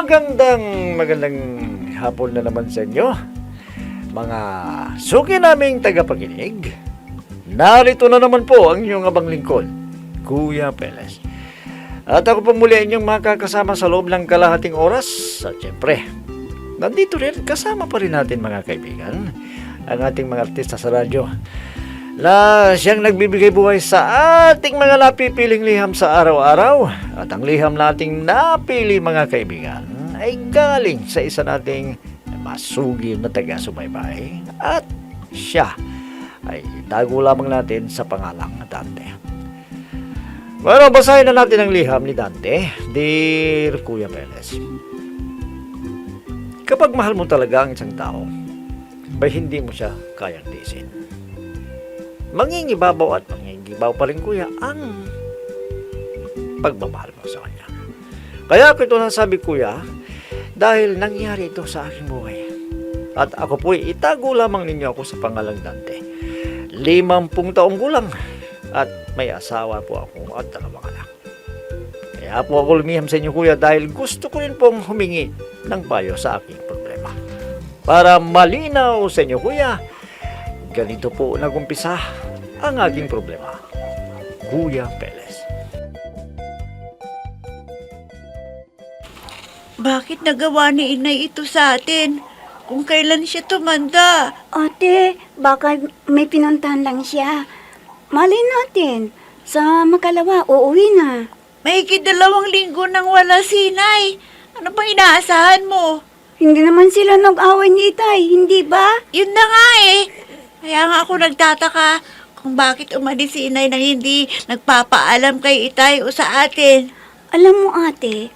Magandang hapon na naman sa inyo, mga suki naming tagapakinig. Narito na naman po ang inyong abang lingkod, Kuya Peles. At ako po muli inyong makakasama sa loob ng kalahating oras. At syempre, nandito rin, kasama pa rin natin mga kaibigan, ang ating mga artista sa radyo na siyang nagbibigay buhay sa ating mga napipiling liham sa araw-araw. At ang liham nating napili mga kaibigan ay galing sa isa nating masugid na taga-subaybay. At siya ay tago lamang natin sa pangalang Dante. Bueno, basahin na natin ang liham ni Dante. Dear Kuya Peles, kapag mahal mo talaga ang isang tao, bay hindi mo siya kayang tiisin. Mangingibabaw at mangingibaw pa rin, kuya, ang pagmamahal mo sa kanya. Kaya ako ito nasabi, kuya, dahil nangyari ito sa aking buhay. At ako po'y itago lamang ninyo ako sa pangalang Dante. 50 taong gulang at may asawa po ako at 2 anak. Kaya po ako lumiham sa inyo, kuya, dahil gusto ko rin pong humingi ng payo sa aking problema. Para malinaw sa inyo, kuya, ganito po nagumpisa ang aking problema. Kuya Peles. Bakit nagawa ni inay ito sa atin? Kung kailan siya tumanda? Ate, baka may pinuntahan lang siya. Malay natin, sa makalawa, uuwi na. Mahigit 2 linggo nang wala si inay. Ano bang inaasahan mo? Hindi naman sila nag-away ni Itay, hindi ba? Yun na nga eh. Kaya nga ako nagtataka kung bakit umalis si inay nang hindi nagpapaalam kay itay o sa atin. Alam mo ate,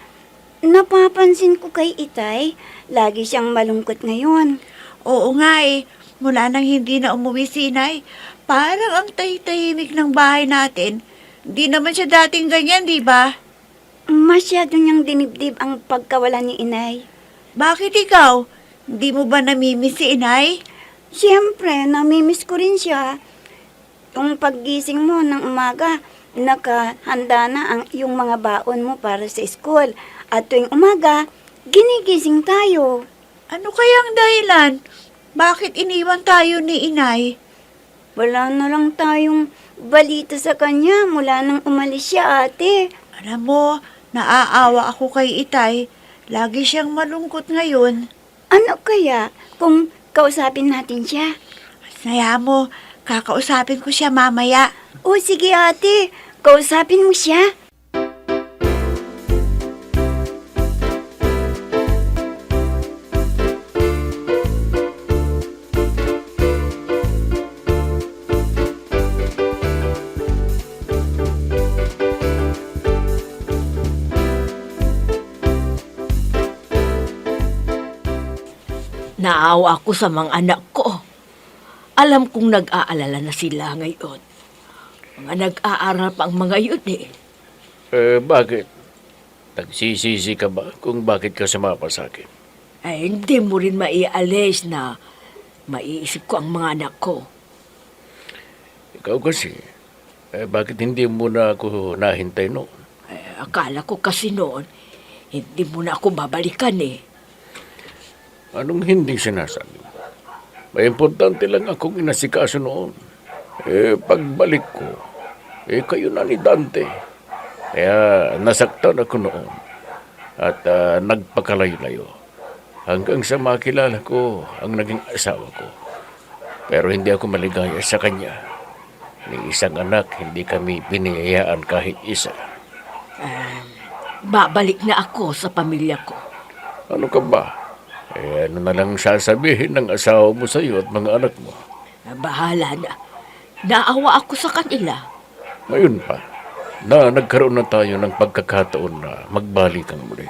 napapansin ko kay Itay, lagi siyang malungkot ngayon. Oo nga eh. Mula nang hindi na umuwi si inay, parang ang tahimik ng bahay natin. Hindi naman siya dating ganyan, di ba? Masyado niyang dinibdib ang pagkawala ni Inay. Bakit ikaw? Hindi mo ba namimiss si inay? Siyempre, namimiss ko rin siya. Yung paggising mo ng umaga, nakahanda na yung mga baon mo para sa school. At tuwing umaga, ginigising tayo. Ano kayang dahilan? Bakit iniwan tayo ni inay? Wala na lang tayong balita sa kanya mula nang umalis siya, ate. Alam mo, naaawa ako kay itay. Lagi siyang malungkot ngayon. Ano kaya kung kausapin natin siya? Saya mo, kakausapin ko siya mamaya. O sige ate, kausapin mo siya. Naawa ako sa mga anak ko. Alam kong nag-aalala na sila ngayon. Mga nag-aaral pa ang mga yun eh. Bakit? Nagsisisi ka ba kung bakit ka sumapa sa akin? Ay, hindi mo rin maialis na maiisip ko ang mga anak ko. Ikaw kasi, bakit hindi mo na ako nahintay noon? Akala ko kasi noon, hindi mo na ako babalikan eh. Anong hindi sinasabi mo? May importante lang akong inasikaso noon. Pagbalik ko, kayo na ni Dante. Kaya nasaktan ako noon at nagpakalayo-layo hanggang sa makilala ko ang naging asawa ko. Pero hindi ako maligaya sa kanya. Ni isang anak, hindi kami biniyayaan kahit isa. Babalik na ako sa pamilya ko. Ano ka ba? Ano na lang sasabihin ng asawa mo sa iyo at mga anak mo? Bahala na. Naawa ako sa kanila. Ngayon pa, na nagkaroon na tayo ng pagkakataon na magbalikan muli.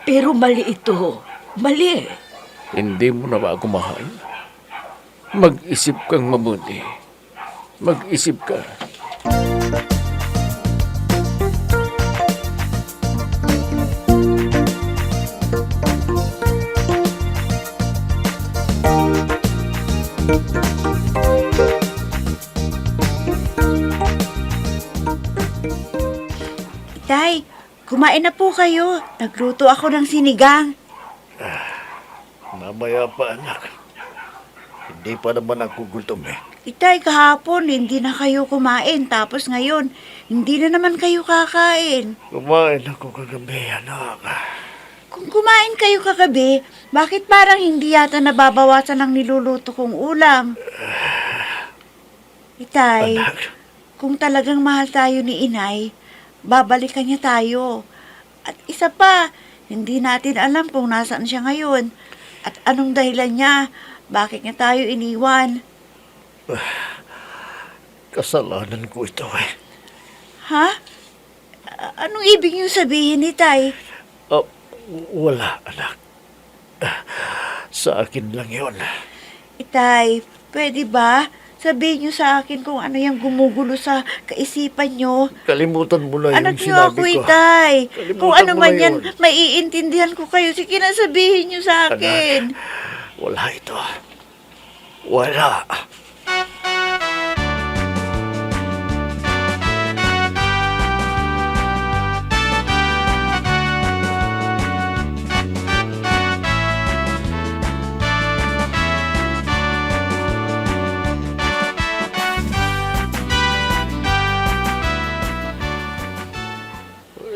Pero mali ito. Mali. Hindi mo na ba ako mahal? Mag-isip kang mabuti. Mag-isip ka. kumain na po kayo. Nagluto ako ng sinigang. Mamaya pa, anak. Hindi pa naman ako gutom eh. Itay, kahapon hindi na kayo kumain. Tapos ngayon, hindi na naman kayo kakain. Kumain ako kagabi, anak. Kung kumain kayo kagabi, bakit parang hindi yata nababawasan ng niluluto kong ulam? Itay, Anak, kung talagang mahal tayo ni inay, babalikan niya tayo. At isa pa, hindi natin alam kung nasaan siya ngayon. At anong dahilan niya, bakit niya tayo iniwan. kasalanan ko ito eh. Ha? Anong ibig niyo sabihin, Itay? Oh, wala, anak. Sa akin lang yon. Itay, pwede ba? Sabihin niyo sa akin kung ano yung gumugulo sa kaisipan niyo. Kalimutan mo na yung Anak niyo sinabi ako, ko. Itay. Kalimutan Kung ano mo man na yan, yun. maiintindihan ko kayo. Sige na, sabihin niyo sa akin. Wala ito. Wala.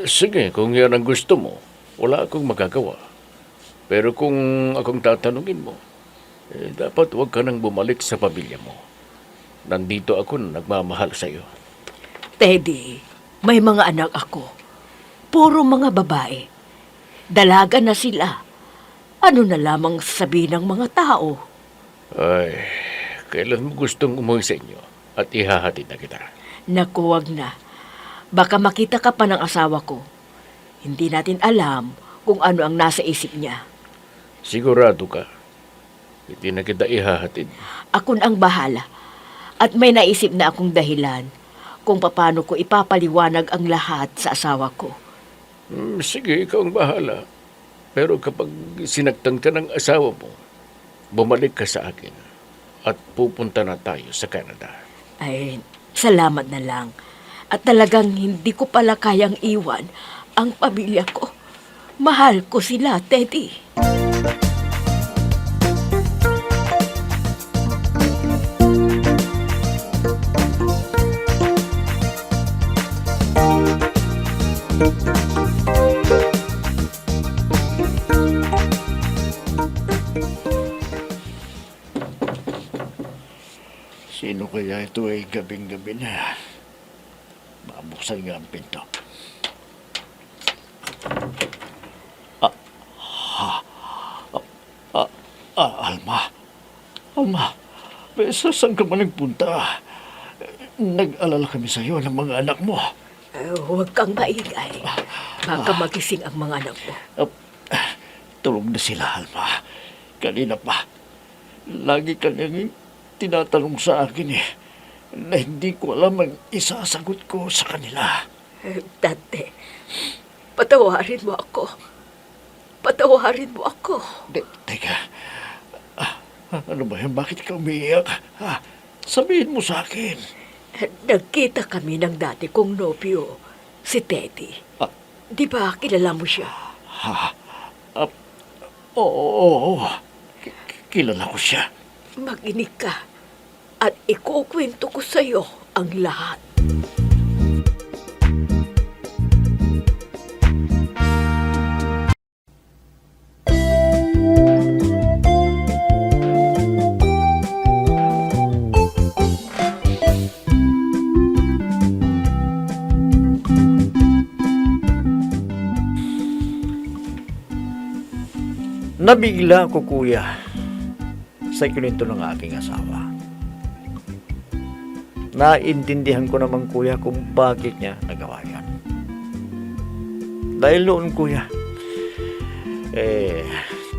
Sige, kung yan ang gusto mo, wala akong magagawa. Pero kung akong tatanungin mo, dapat huwag ka nang bumalik sa pamilya mo. Nandito ako na nagmamahal sa iyo. Teddy, may mga anak ako. Puro mga babae. Dalaga na sila. Ano na lamang sabihin ng mga tao? Ay, kailan mo gustong umuwi sa inyo at ihahatid na kita? Naku, wag na. Baka makita ka pa ng asawa ko. Hindi natin alam kung ano ang nasa isip niya. Sigurado ka? Hindi na kita ihahatid. Ako na ang bahala. At may naisip na akong dahilan kung paano ko ipapaliwanag ang lahat sa asawa ko. Sige, ikaw ang bahala. Pero kapag sinaktan ka ng asawa mo, bumalik ka sa akin at pupunta na tayo sa Canada. Ay, salamat na lang. At talagang hindi ko pala kayang iwan ang pamilya ko. Mahal ko sila, Teddy. Sino kaya ito ay gabing-gabi na? Mabuksan nga ang pinto. Alma. Alma, saan ka man nagpunta? Nag-alala kami sa iyo ng mga anak mo. Huwag kang maingay. Baka magising ang mga anak mo. Tulog na sila, Alma. Kanina pa. Lagi ka niyang tinatanong sa akin na hindi ko alam ang isasagot ko sa kanila. Dante, patawarin mo ako. Patawarin mo ako. Teka. Ano ba yan? Bakit ka umiiyak? Sabihin mo sa akin. Nagkita kami ng dati kong nobyo, si Teddy. Di ba kilala mo siya? Oo. Kilala ko siya. Makinig ka at ikukwento ko sa'yo ang lahat. Nabigla ako, kuya, sa kinuwento ng aking asawa. Naintindihan ko naman, kuya, kung bakit niya nagawa yan. Dahil noon, kuya,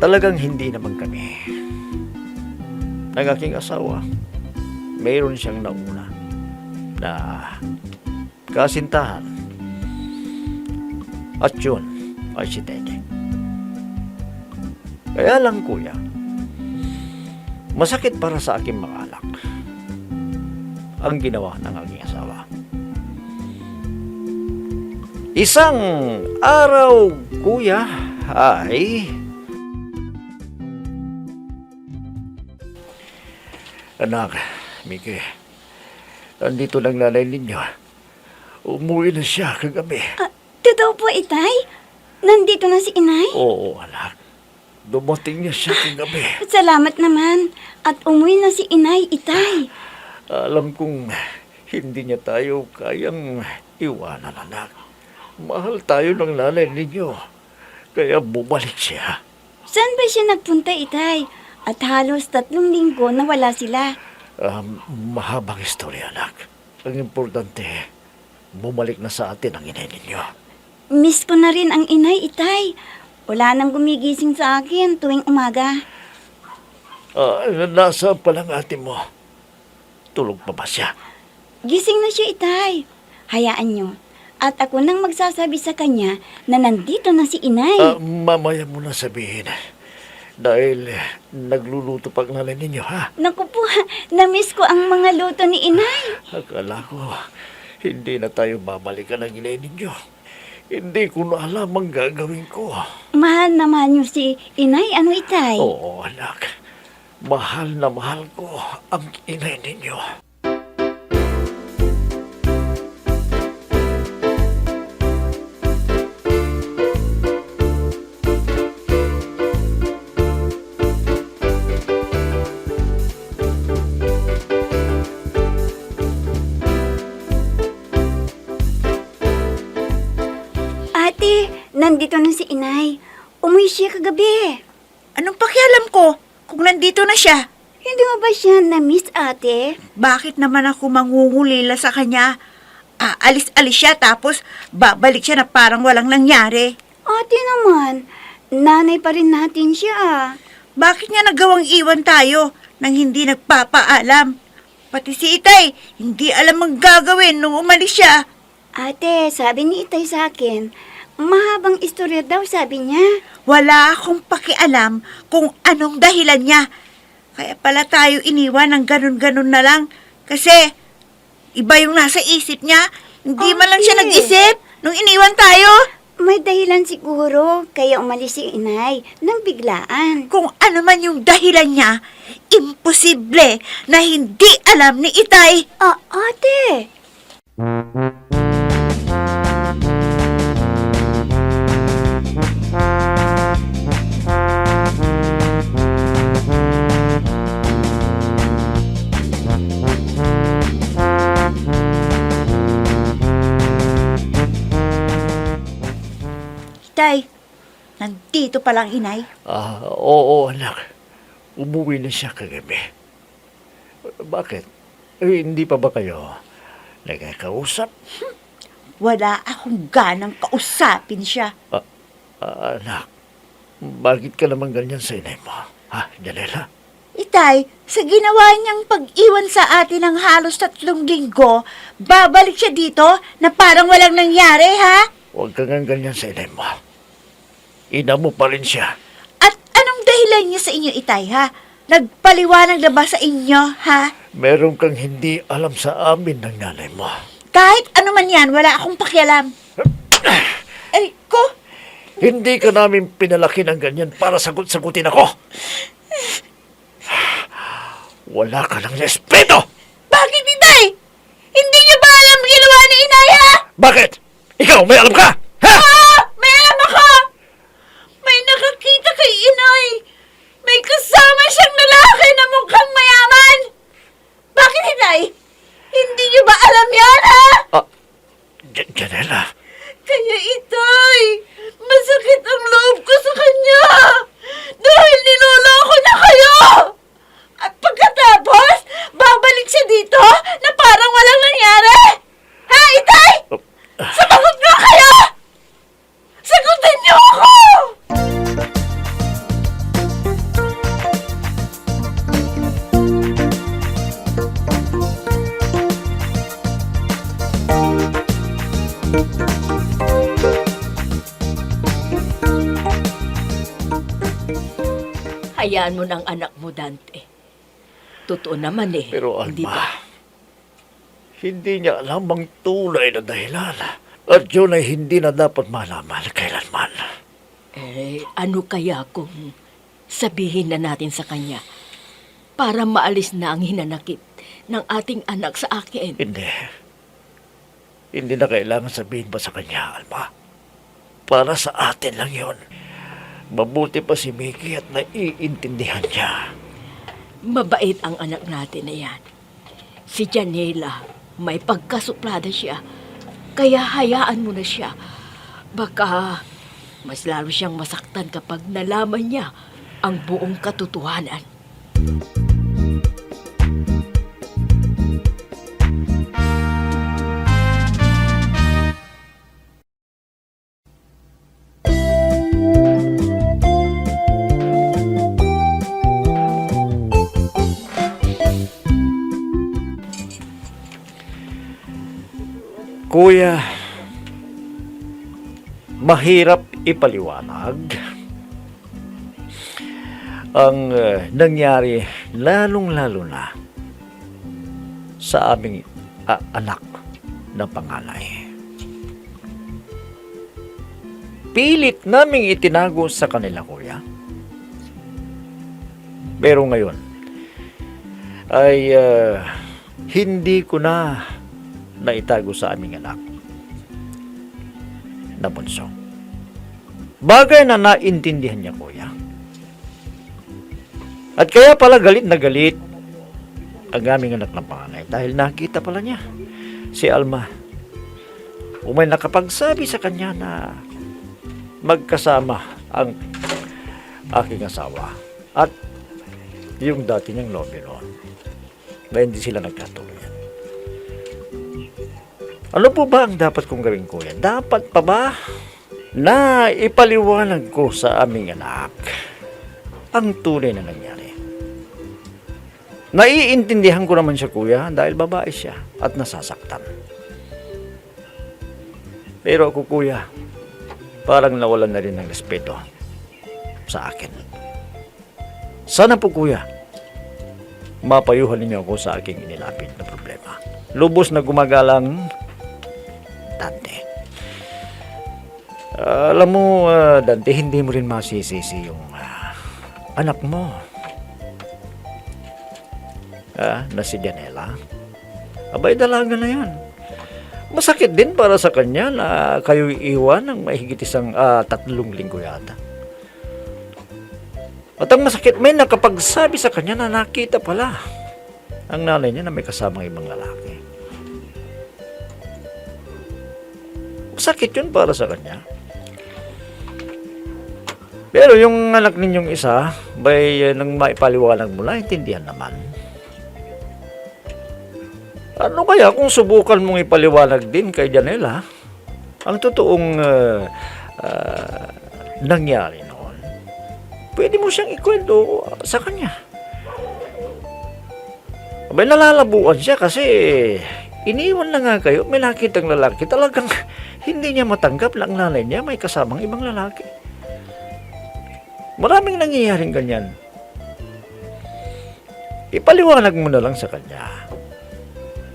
talagang hindi naman kami ng aking asawa. Mayroon siyang nauna na kasintahan. At yun ay si Teddy. Kaya lang, kuya, masakit para sa aking mga anak ang ginawa ng aking asawa. Isang araw, kuya, ay... Anak, Miki, andito lang nanay ninyo. Umuwi na siya kagabi. Totoo po, itay? Nandito na si inay? Oo, anak. Dumating niya siya kagabi. Salamat naman. At umuwi na si inay, itay. Alam kong hindi niya tayo kayang iwanan, anak. Mahal tayo ng nanay ninyo. Kaya bumalik siya. Saan ba siya nagpunta, itay? At halos 3 linggo na wala sila. Mahabang istorya, anak. Ang importante, bumalik na sa atin ang inay ninyo. Miss ko na rin ang inay, itay. Wala nang gumigising sa akin tuwing umaga. Nasaan pa lang ate mo? Tulog pa ba siya? Gising na siya, itay. Hayaan niyo. At ako nang magsasabi sa kanya na nandito na si inay. Mamaya mo na sabihin. Dahil nagluluto pag nanay ninyo, ha? Naku po, na-miss ko ang mga luto ni inay. Akala ko, hindi na tayo babalikan ng inay ninyo. Hindi ko na alam ang gagawin ko. Mahal naman niyo si inay, ano, itay? Oo, anak. Mahal na mahal ko ang inay ninyo. Ate, nandito na si inay. Umuwi siya kagabi. Anong pakialam ko kung nandito na siya? Hindi mo ba siya na-miss, ate? Bakit naman ako mangungulila sa kanya? Aalis-alis siya tapos babalik siya na parang walang nangyari. Ate naman, nanay pa rin natin siya. Bakit niya nagawang iwan tayo nang hindi nagpapaalam? Pati si Itay, hindi alam ang gagawin nung umalis siya. Ate, sabi ni itay sa akin, mahabang istorya daw, sabi niya. Wala akong pakialam kung anong dahilan niya. Kaya pala tayo iniwan ng ganun-ganun na lang. Kasi iba yung nasa isip niya. Hindi man lang siya Ate. nag-isip nung iniwan tayo. May dahilan siguro, kaya umalis si inay nang biglaan. Kung ano man yung dahilan niya, imposible na hindi alam ni Itay. Ate! Itay, nandito palang inay. Oo, anak. Umuwi na siya kagabi. Bakit? Hindi pa ba kayo nagkakausap? Wala akong ganang kausapin siya. Anak, bakit ka naman ganyan sa inay mo? Ha, Janela? Itay, sa ginawa niyang pag-iwan sa atin ng halos 3 linggo, babalik siya dito na parang walang nangyari, ha? Huwag ka nga ganyan sa inay mo. Ina mo pa rin siya. At anong dahilan niya sa inyo, Itay, ha? Nagpaliwanag na ba sa inyo, ha? Meron kang hindi alam sa amin ng nanay mo. Kahit ano man yan, wala akong pakialam. Ay, ko, Hindi ka namin pinalaki ng ganyan para sagot-sagutin ako. Wala ka ng respeto! bakit, Itay? Hindi niyo ba alam ginawa ni Inay, ha? Bakit? Ikaw, may alam ka? Ha? May alam ako! May nakakita kay Inay! May kasama siyang lalaki na mukhang mayaman! Bakit, Inay? Hindi niyo ba alam yan, ha? Janela, Kaya, Itay, masakit ang loob ko sa kanya! Dahil niloloko niya kayo! At pagkatapos, babalik siya dito na parang walang nangyari! Ha, Itay? Sabagot nga kayo! Sagutin niyo ako! Hayaan mo ng anak mo, Dante. Totoo naman pero hindi Alma, ba? hindi niya alam ang tunay na dahilan At yun ay hindi na dapat malaman kailanman. Ano kaya kung sabihin na natin sa kanya para maalis na ang hinanakit ng ating anak sa akin? Hindi. Hindi na kailangan sabihin pa sa kanya, Alma. Para sa atin lang yun. Mabuti pa si Mickey at naiintindihan niya. Mabait ang anak natin na yan. Si Janela, may pagkasuplada siya. Kaya hayaan mo na siya. Baka mas lalo siyang masaktan kapag nalaman niya ang buong katotohanan. Kuya, mahirap ipaliwanag ang nangyari lalong-lalo na sa aming anak na panganay. Pilit naming itinago sa kanila, kuya. Pero ngayon ay hindi ko na naitago sa aming anak na bunso. Bagay na naintindihan niya, kuya. At kaya pala galit na galit ang aming anak ng panganay dahil nakita pala niya si Alma. Umay nakapagsabi sa kanya na magkasama ang aking asawa at yung dati niyang nobyo noon na hindi sila nagkatuloy. Ano po ba ang dapat kong gawin, kuya? Dapat pa ba na ipaliwanag ko sa aming anak ang tunay na nangyari? Naiintindihan ko naman siya, kuya, dahil babae siya at nasasaktan. Pero ako, kuya, parang nawalan na rin ng respeto sa akin. Sana po, kuya, mapayuhan ninyo ako sa aking inilapit na problema. Lubos na gumagalang Dante. Alam mo, Dante, hindi mo rin masisisi yung anak mo na si Janela. Abay, dalaga na yan. Masakit din para sa kanya na kayo iiwan ng mahigit isang 3 linggo yata. At ang masakit, may nakapagsabi sa kanya na nakita pala ang nanay niya na may kasamang ibang lalaki. Sakit yun para sa kanya. Pero yung anak ninyong isa, nang maipaliwanag mo na, intindihan naman. Ano kaya kung subukan mong ipaliwanag din kay Janela ang totoong nangyari noon? Pwede mo siyang ikwento sa kanya. Abay, nalalabuan siya kasi iniwan na nga kayo, may nakitang lalaki. Talagang hindi niya matanggap na ang nanay niya may kasamang ibang lalaki. Maraming nangyayaring ganyan. Ipaliwanag mo na lang sa kanya.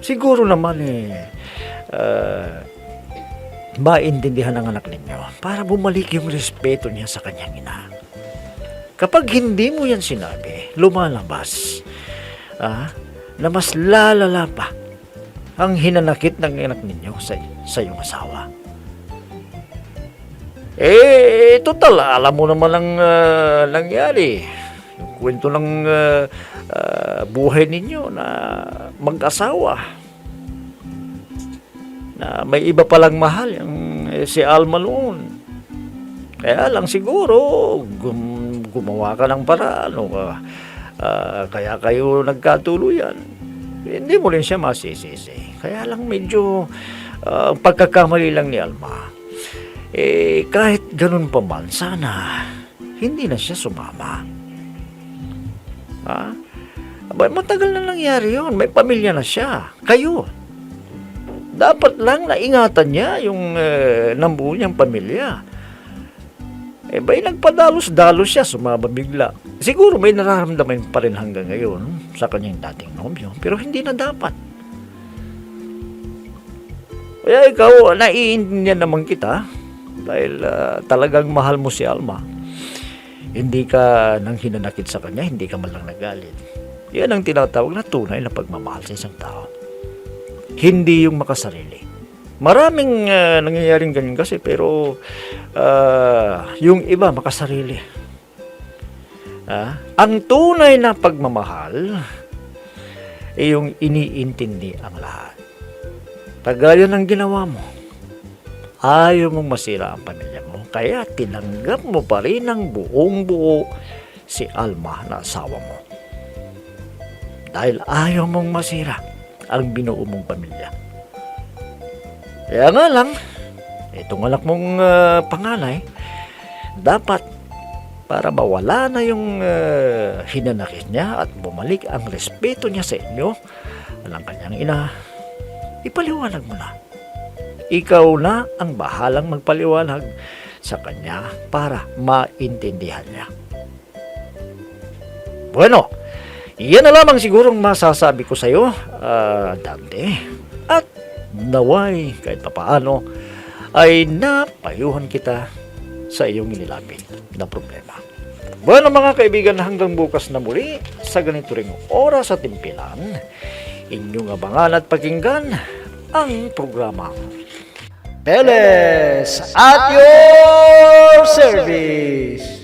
Siguro naman maintindihan ng anak ninyo para bumalik yung respeto niya sa kanyang ina. Kapag hindi mo yan sinabi, lumalabas na mas lalala pa ang hinanakit ng anak ninyo sa iyong asawa. Total, alam mo naman ang nangyari. Yung kwento ng buhay ninyo na mag-asawa. Na may iba palang mahal, yung si Alma noon. Kaya lang siguro, gumawa ka ng paraan. Kaya kayo nagkatuluyan. Hindi mo rin siya masisisi. Kaya lang medyo pagkakamali lang ni Alma. Kahit ganun pa man, sana hindi na siya sumama. Abay, matagal na nangyari yun. May pamilya na siya. Kayo. Dapat lang na ingatan niya yung nambuo niyang pamilya. Bay, nagpadalos-dalos siya, sumama bigla. Siguro may nararamdaman pa rin hanggang ngayon sa kanyang dating nobyo. Pero hindi na dapat. Kaya ikaw, naiintindihan naman kita dahil talagang mahal mo si Alma. Hindi ka nang hinanakit sa kanya, hindi ka man lang nagalit. Yan ang tinatawag na tunay na pagmamahal sa isang tao. Hindi yung makasarili. Maraming nangyayaring ganyan kasi pero yung iba makasarili. Ang tunay na pagmamahal ay yung iniintindi ang lahat. Kagaya ng ginawa mo, ayaw mong masira ang pamilya mo, kaya tinanggap mo pa rin ng buong buo si Alma na asawa mo. Dahil ayaw mong masira ang binuo mong pamilya. Kaya nga lang, itong anak mong panganay, dapat para mawala na yung hinanakit niya at bumalik ang respeto niya sa inyo, ang kanyang ina, ipaliwanag mo na. Ikaw na ang bahalang magpaliwanag sa kanya para maintindihan niya. Bueno, yan na lamang sigurong masasabi ko sa iyo, Dante. At naway kahit papaano ay napayuhan kita sa iyong inilapit na problema. Bueno mga kaibigan, hanggang bukas na muli sa ganito ring oras at timpilan, inyong abangan at pakinggan ang programa Peles at your service.